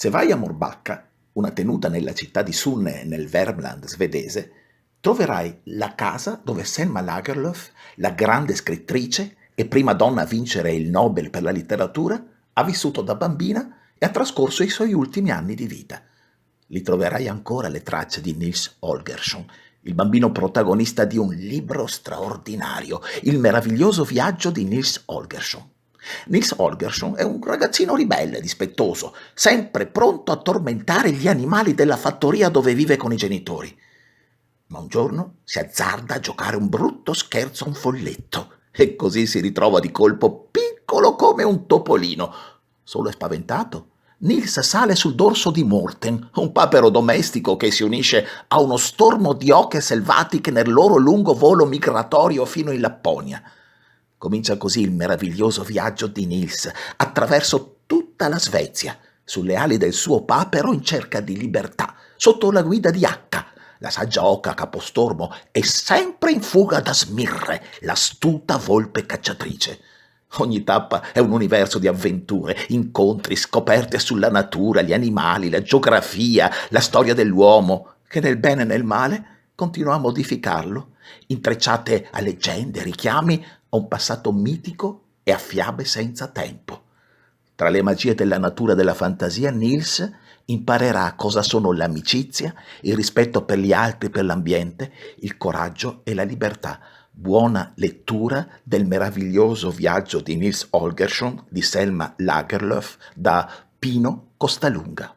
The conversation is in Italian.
Se vai a Morbacka, una tenuta nella città di Sunne nel Värmland svedese, troverai la casa dove Selma Lagerlöf, la grande scrittrice e prima donna a vincere il Nobel per la letteratura, ha vissuto da bambina e ha trascorso i suoi ultimi anni di vita. Lì troverai ancora le tracce di Nils Holgersson, il bambino protagonista di un libro straordinario, Il meraviglioso viaggio di Nils Holgersson. Nils Holgersson è un ragazzino ribelle, dispettoso, sempre pronto a tormentare gli animali della fattoria dove vive con i genitori. Ma un giorno si azzarda a giocare un brutto scherzo a un folletto e così si ritrova di colpo piccolo come un topolino. Solo è spaventato. Nils sale sul dorso di Morten, un papero domestico che si unisce a uno stormo di oche selvatiche nel loro lungo volo migratorio fino in Lapponia. Comincia così il meraviglioso viaggio di Nils attraverso tutta la Svezia, sulle ali del suo papero in cerca di libertà, sotto la guida di Akka, la saggia oca capostormo, e sempre in fuga da Smirre, l'astuta volpe cacciatrice. Ogni tappa è un universo di avventure, incontri, scoperte sulla natura, gli animali, la geografia, la storia dell'uomo, che nel bene e nel male continua a modificarlo, intrecciate a leggende, richiami a un passato mitico e a fiabe senza tempo. Tra le magie della natura e della fantasia, Nils imparerà cosa sono l'amicizia, il rispetto per gli altri e per l'ambiente, il coraggio e la libertà. Buona lettura del meraviglioso viaggio di Nils Holgersson di Selma Lagerlöf da Pino Costalunga.